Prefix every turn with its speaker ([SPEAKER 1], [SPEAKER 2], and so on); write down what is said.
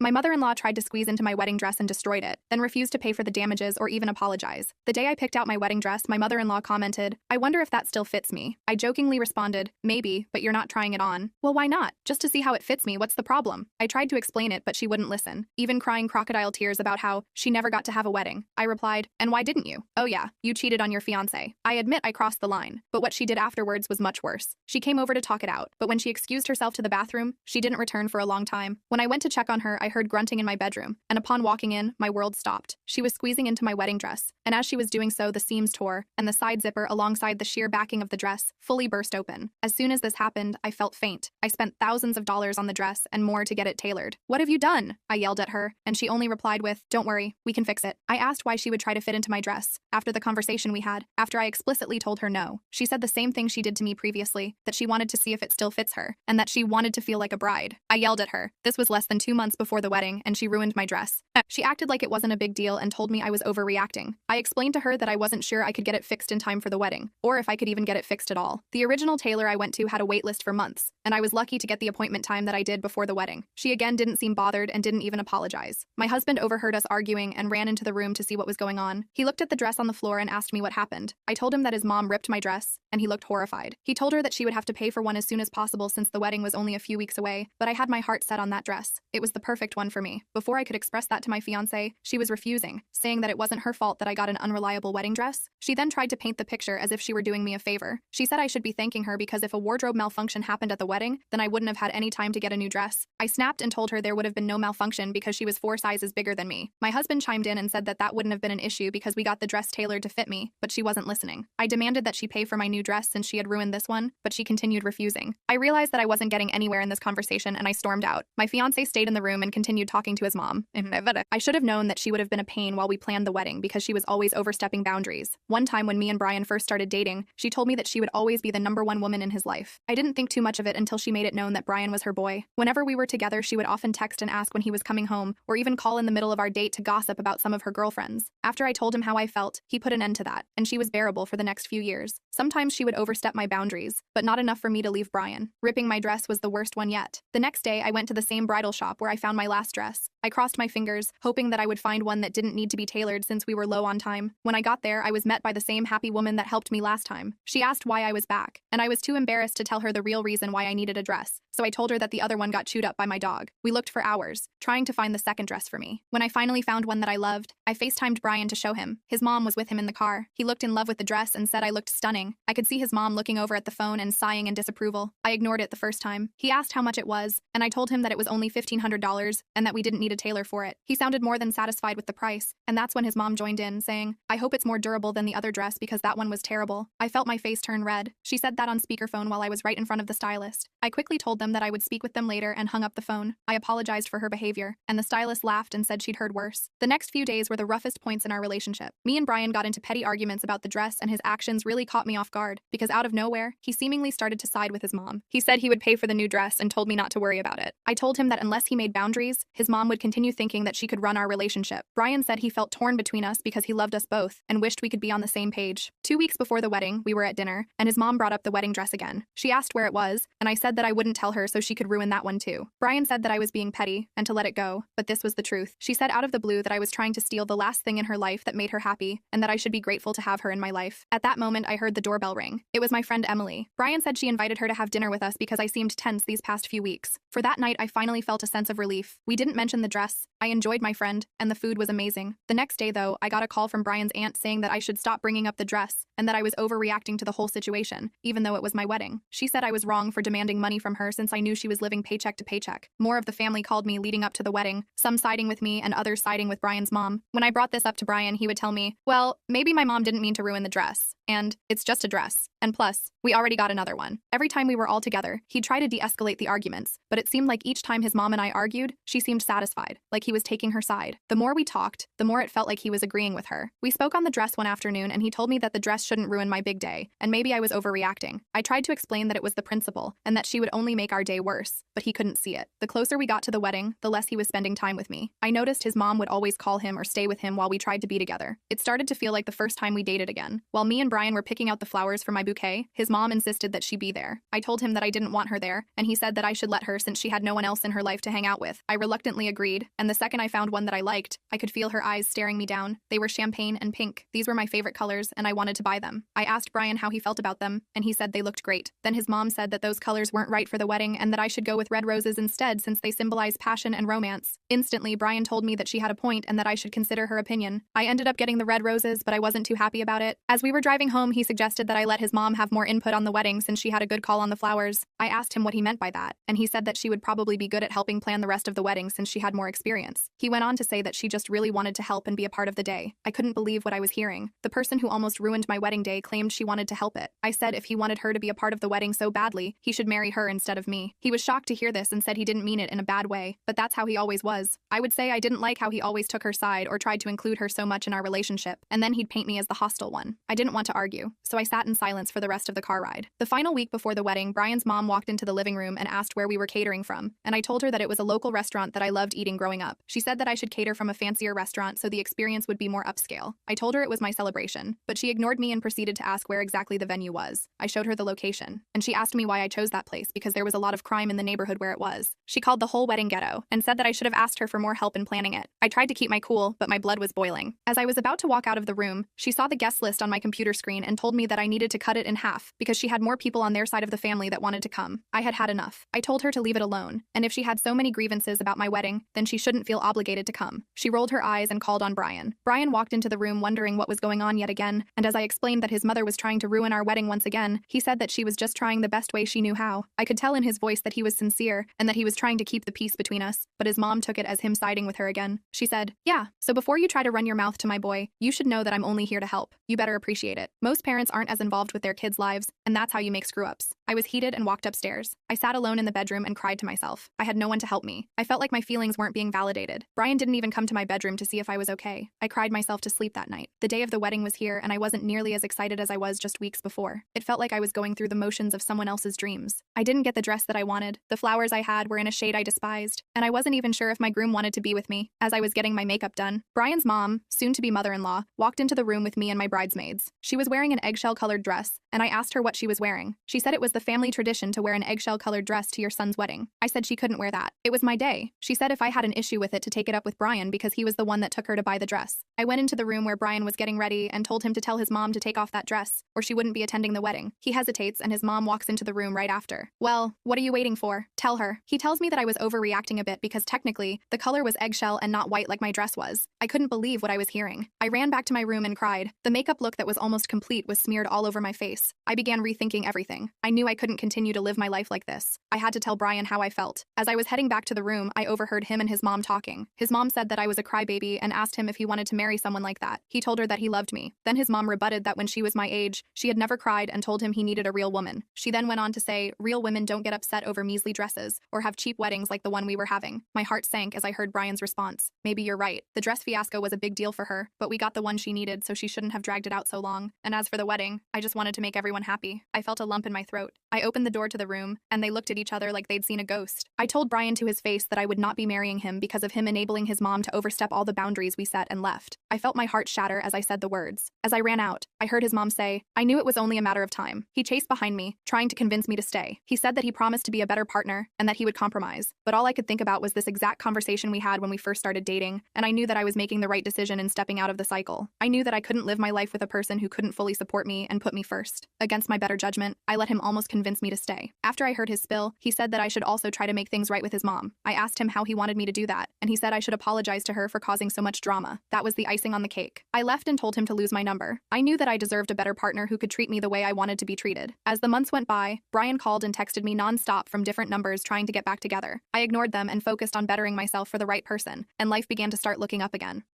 [SPEAKER 1] My mother-in-law tried to squeeze into my wedding dress and destroyed it, then refused to pay for the damages or even apologize. The day I picked out my wedding dress, my mother-in-law commented, "I wonder if that still fits me." I jokingly responded, "Maybe, but you're not trying it on." "Well, why not? Just to see how it fits me, what's the problem?" I tried to explain it, but she wouldn't listen, even crying crocodile tears about how she never got to have a wedding. I replied, "And why didn't you?" "Oh yeah, you cheated on your fiancé." I admit I crossed the line, but what she did afterwards was much worse. She came over to talk it out, but when she excused herself to the bathroom, she didn't return for a long time. When I went to check on her, I heard grunting in my bedroom, and upon walking in, my world stopped. She was squeezing into my wedding dress, and as she was doing so, the seams tore, and the side zipper alongside the sheer backing of the dress fully burst open. As soon as this happened, I felt faint. I spent thousands of dollars on the dress and more to get it tailored. "What have you done?" I yelled at her, and she only replied with, "Don't worry, we can fix it." I asked why she would try to fit into my dress. After the conversation we had, after I explicitly told her no, she said the same thing she did to me previously, that she wanted to see if it still fits her, and that she wanted to feel like a bride. I yelled at her. This was less than 2 months before the wedding, and she ruined my dress. She acted like it wasn't a big deal and told me I was overreacting. I explained to her that I wasn't sure I could get it fixed in time for the wedding, or if I could even get it fixed at all. The original tailor I went to had a wait list for months, and I was lucky to get the appointment time that I did before the wedding. She again didn't seem bothered and didn't even apologize. My husband overheard us arguing and ran into the room to see what was going on. He looked at the dress on the floor and asked me what happened. I told him that his mom ripped my dress, and he looked horrified. He told her that she would have to pay for one as soon as possible since the wedding was only a few weeks away, but I had my heart set on that dress. It was the perfect one for me. Before I could express that to my fiancé, she was refusing, saying that it wasn't her fault that I got an unreliable wedding dress. She then tried to paint the picture as if she were doing me a favor. She said I should be thanking her because if a wardrobe malfunction happened at the wedding, then I wouldn't have had any time to get a new dress. I snapped and told her there would have been no malfunction because she was 4 sizes bigger than me. My husband chimed in and said that that wouldn't have been an issue because we got the dress tailored to fit me, but she wasn't listening. I demanded that she pay for my new dress since she had ruined this one, but she continued refusing. I realized that I wasn't getting anywhere in this conversation and I stormed out. My fiancé stayed in the room and continued talking to his mom. I should have known that she would have been a pain while we planned the wedding because she was always overstepping boundaries. One time when me and Brian first started dating, she told me that she would always be the #1 woman in his life. I didn't think too much of it until she made it known that Brian was her boy. Whenever we were together, she would often text and ask when he was coming home, or even call in the middle of our date to gossip about some of her girlfriends. After I told him how I felt, he put an end to that, and she was bearable for the next few years. Sometimes she would overstep my boundaries, but not enough for me to leave Brian. Ripping my dress was the worst one yet. The next day, I went to the same bridal shop where I found my last dress. I crossed my fingers, hoping that I would find one that didn't need to be tailored since we were low on time. When I got there, I was met by the same happy woman that helped me last time. She asked why I was back, and I was too embarrassed to tell her the real reason why I needed a dress, so I told her that the other one got chewed up by my dog. We looked for hours, trying to find the second dress for me. When I finally found one that I loved, I FaceTimed Brian to show him. His mom was with him in the car. He looked in love with the dress and said I looked stunning. I could see his mom looking over at the phone and sighing in disapproval. I ignored it the first time. He asked how much it was, and I told him that it was only $1,500 and that we didn't need a tailor for it. He sounded more than satisfied with the price, and that's when his mom joined in, saying, "I hope it's more durable than the other dress because that one was terrible." I felt my face turn red. She said that on speakerphone while I was right in front of the stylist. I quickly told them that I would speak with them later and hung up the phone. I apologized for her behavior, and the stylist laughed and said she'd heard worse. The next few days were the roughest points in our relationship. Me and Brian got into petty arguments about the dress, and his actions really caught me off guard because out of nowhere, he seemingly started to side with his mom. He said he would pay for the new dress and told me not to worry about it. I told him that unless he made boundaries, his mom would continue thinking that she could run our relationship. Brian said he felt torn between us because he loved us both and wished we could be on the same page. 2 weeks before the wedding, we were at dinner, and his mom brought up the wedding dress again. She asked where it was, and I said that I wouldn't tell her so she could ruin that one too. Brian said that I was being petty and to let it go, but this was the truth. She said out of the blue that I was trying to steal the last thing in her life that made her happy, and that I should be grateful to have her in my life. At that moment, I heard the doorbell ring. It was my friend Emily. Brian said she invited her to have dinner with us because I seemed tense these past few weeks. For that night, I finally felt a sense of relief. We didn't mention the dress. I enjoyed my friend, and the food was amazing. The next day, though, I got a call from Brian's aunt saying that I should stop bringing up the dress and that I was overreacting to the whole situation, even though it was my wedding. She said I was wrong for demanding money from her since I knew she was living paycheck to paycheck. More of the family called me leading up to the wedding, some siding with me and others siding with Brian's mom. When I brought this up to Brian, he would tell me, "Well, maybe my mom didn't mean to ruin the dress, and it's just a dress. And plus, we already got another one." Every time we were all together, he'd try to de-escalate the arguments, but it seemed like each time his mom and I argued, she seemed satisfied, like he he was taking her side. The more we talked, the more it felt like he was agreeing with her. We spoke on the dress one afternoon, and he told me that the dress shouldn't ruin my big day, and maybe I was overreacting. I tried to explain that it was the principal, and that she would only make our day worse, but he couldn't see it. The closer we got to the wedding, the less he was spending time with me. I noticed his mom would always call him or stay with him while we tried to be together. It started to feel like the first time we dated again. While me and Brian were picking out the flowers for my bouquet, his mom insisted that she be there. I told him that I didn't want her there, and he said that I should let her since she had no one else in her life to hang out with. I reluctantly agreed, and the second I found one that I liked, I could feel her eyes staring me down. They were champagne and pink. These were my favorite colors, and I wanted to buy them. I asked Brian how he felt about them, and he said they looked great. Then his mom said that those colors weren't right for the wedding and that I should go with red roses instead since they symbolize passion and romance. Instantly, Brian told me that she had a point and that I should consider her opinion. I ended up getting the red roses, but I wasn't too happy about it. As we were driving home, he suggested that I let his mom have more input on the wedding since she had a good call on the flowers. I asked him what he meant by that, and he said that she would probably be good at helping plan the rest of the wedding since she had more experience. He went on to say that she just really wanted to help and be a part of the day. I couldn't believe what I was hearing. The person who almost ruined my wedding day claimed she wanted to help it. I said if he wanted her to be a part of the wedding so badly, he should marry her instead of me. He was shocked to hear this and said he didn't mean it in a bad way, but that's how he always was. I would say I didn't like how he always took her side or tried to include her so much in our relationship, and then he'd paint me as the hostile one. I didn't want to argue, so I sat in silence for the rest of the car ride. The final week before the wedding, Brian's mom walked into the living room and asked where we were catering from, and I told her that it was a local restaurant that I loved eating growing up. She said that I should cater from a fancier restaurant so the experience would be more upscale. I told her it was my celebration, but she ignored me and proceeded to ask where exactly the venue was. I showed her the location, and she asked me why I chose that place because there was a lot of crime in the neighborhood where it was. She called the whole wedding ghetto and said that I should have asked her for more help in planning it. I tried to keep my cool, but my blood was boiling. As I was about to walk out of the room, she saw the guest list on my computer screen and told me that I needed to cut it in half because she had more people on their side of the family that wanted to come. I had had enough. I told her to leave it alone, and if she had so many grievances about my wedding, then she shouldn't feel obligated to come. She rolled her eyes and called on Brian. Brian walked into the room wondering what was going on yet again, and as I explained that his mother was trying to ruin our wedding once again, he said that she was just trying the best way she knew how. I could tell in his voice that he was sincere and that he was trying to keep the peace between us, but his mom took it as him siding with her again. She said, "Yeah, so before you try to run your mouth to my boy, you should know that I'm only here to help. You better appreciate it. Most parents aren't as involved with their kids' lives, and that's how you make screw-ups." I was heated and walked upstairs. I sat alone in the bedroom and cried to myself. I had no one to help me. I felt like my feelings weren't being validated. Brian didn't even come to my bedroom to see if I was okay. I cried myself to sleep that night. The day of the wedding was here, and I wasn't nearly as excited as I was just weeks before. It felt like I was going through the motions of someone else's dreams. I didn't get the dress that I wanted. The flowers I had were in a shade I despised, and I wasn't even sure if my groom wanted to be with me. As I was getting my makeup done, Brian's mom, soon-to-be mother-in-law, walked into the room with me and my bridesmaids. She was wearing an eggshell-colored dress, and I asked her what she was wearing. She said it was the family tradition to wear an eggshell-colored dress to your son's wedding. I said she couldn't wear that. It was my day. She said if I had an issue with it to take it up with Brian because he was the one that took her to buy the dress. I went into the room where Brian was getting ready and told him to tell his mom to take off that dress, or she wouldn't be attending the wedding. He hesitates and his mom walks into the room right after. "Well, what are you waiting for? Tell her." He tells me that I was overreacting a bit because technically, the color was eggshell and not white like my dress was. I couldn't believe what I was hearing. I ran back to my room and cried. The makeup look that was almost complete was smeared all over my face. I began rethinking everything. I knew I couldn't continue to live my life like this. I had to tell Brian how I felt. As I was heading back to the room, I overheard him and his mom talking. His mom said that I was a crybaby and asked him if he wanted to marry someone like that. He told her that he loved me. Then his mom rebutted that when she was my age, she had never cried and told him he needed a real woman. She then went on to say, real women don't get upset over measly dresses or have cheap weddings like the one we were having. My heart sank as I heard Brian's response. Maybe you're right. The dress fiasco was a big deal for her, but we got the one she needed, so she shouldn't have dragged it out so long. And as for the wedding, I just wanted to make everyone happy. I felt a lump in my throat. I opened the door to the room, and they looked at each other like they'd seen a ghost. I told Brian to his face that I would not be marrying him because of him enabling his mom to overstep all the boundaries we set and left. I felt my heart shatter as I said the words. As I ran out, I heard his mom say, "I knew it was only a matter of time." He chased behind me, trying to convince me to stay. He said that he promised to be a better partner and that he would compromise. But all I could think about was this exact conversation we had when we first started dating, and I knew that I was making the right decision in stepping out of the cycle. I knew that I couldn't live my life with a person who couldn't fully support me and put me first. Against my better judgment, I let him almost convince me to stay. After I heard his spill, he said that I should also try to make things right with his mom. I asked him how he wanted me to do that, and he said I should apologize to her for causing so much drama. That was the icing on the cake. I left and told him to lose my number. I knew that I deserved a better partner who could treat me the way I wanted to be treated. As the months went by, Brian called and texted me non-stop from different numbers trying to get back together. I ignored them and focused on bettering myself for the right person, and life began to start looking up again.